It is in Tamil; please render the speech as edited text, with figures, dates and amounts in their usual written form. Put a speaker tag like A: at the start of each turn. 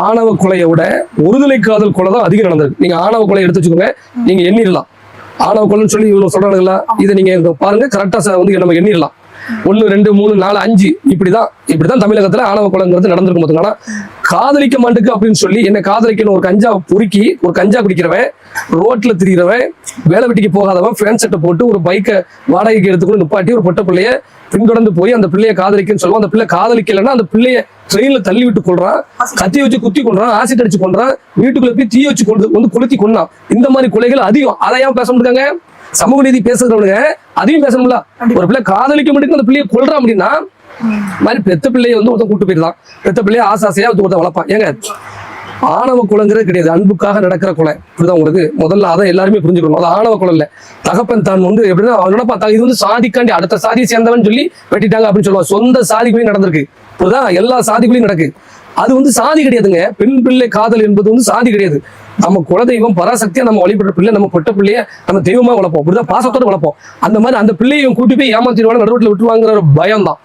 A: ஆணவ கொலையை விட ஒருதலை காதல் கொலை தான் அதிகம் நடந்திருக்கு. நீங்க ஆணவ கொலை எடுத்து வச்சுக்கோங்க, நீங்க எண்ணிடலாம். ஆணவ கொலைன்னு சொல்லி இவ்வளவு சொல்றானுங்களா, இதை நீங்க பாருங்க, கரெக்டா வந்து நம்ம எண்ணிடலாம். 1 2 3 4 5 இப்படிதான் தமிழகத்துல ஆணவ கொலைங்கிறது நடந்திருக்கும் போது. ஆனா காதலிக்க மாட்டுக்கு அப்படின்னு சொல்லி என்ன காதலிக்கணும், ஒரு கஞ்சா பொறுக்கி ஒரு கஞ்சா குடிக்கிறவன், ரோட்ல திரிகிறவன், வேலை வெட்டிக்கு போகாதவன், ஃபேன் செட்டை போட்டு ஒரு பைக்கை வாடகைக்கு எடுத்துக்கொண்டு நிப்பாட்டி ஒரு பொட்ட பிள்ளைய பின்தொடர்ந்து போய் அந்த பிள்ளைய காதலிக்குன்னு சொல்லுவான். அந்த பிள்ளை காதலிக்கலைன்னா அந்த பிள்ளைய ட்ரெயின்ல தள்ளி விட்டு கொள்றான், கத்தி வச்சு குத்தி கொள்றான், ஆசிட் அடிச்சு கொள்றான், வீட்டுக்குள்ள போய் தீ வச்சு கொளுத்தி கொண்டான். இந்த மாதிரி கொலைகள் அதிகம். அதை ஏன் பேச முடியாங்க? சமூக நீதி பேசுறவனுங்க அதையும் பேசணும்ல. ஒரு பிள்ளை காதலிக்க முடியும், அந்த பிள்ளைய கொள்றான் அப்படின்னா, மாதிரி பெத்த பிள்ளைய வந்து ஒருத்தன் கூட்டு போயிருந்தான், பெத்த பிள்ளைய ஆசாசையா ஒருத்தன் வளர்ப்பான். ஏங்க, ஆணவ கொலைங்கிறது கிடையாது, அன்புக்காக நடக்கிற கொலை. இப்படிதான் உங்களுக்கு முதல்ல அதை எல்லாருமே புரிஞ்சுக்கணும். அது ஆணவ கொலை இல்ல. தகப்பன் தான் வந்து எப்படின்னா அவனோட பார்த்தா இது வந்து சாதிக்காண்டி அடுத்த சாதியை சேர்ந்தவன் சொல்லி வெட்டிட்டாங்க அப்படின்னு சொல்லுவாங்க. சொந்த சாதிக்குள்ளேயும் நடந்திருக்கு. இப்படிதான் எல்லா சாதிக்குள்ளேயும் நடக்கு. அது வந்து சாதி கிடையாதுங்க. பெண் பிள்ளை காதல் என்பது வந்து சாதி கிடையாது. நம்ம குலதெய்வம் பராசக்தியா நம்ம வழிபடுற பிள்ளை, நம்ம பொட்ட பிள்ளைய நம்ம தெய்வமா வளர்ப்போம். இப்படிதான் பாசத்தோட வளர்ப்போம். அந்த மாதிரி அந்த பிள்ளையும் கூட்டி போய் ஏமாத்திடுவாங்க, நடுரோட்டில் விட்டுருவாங்கிற ஒரு பயம் தான்.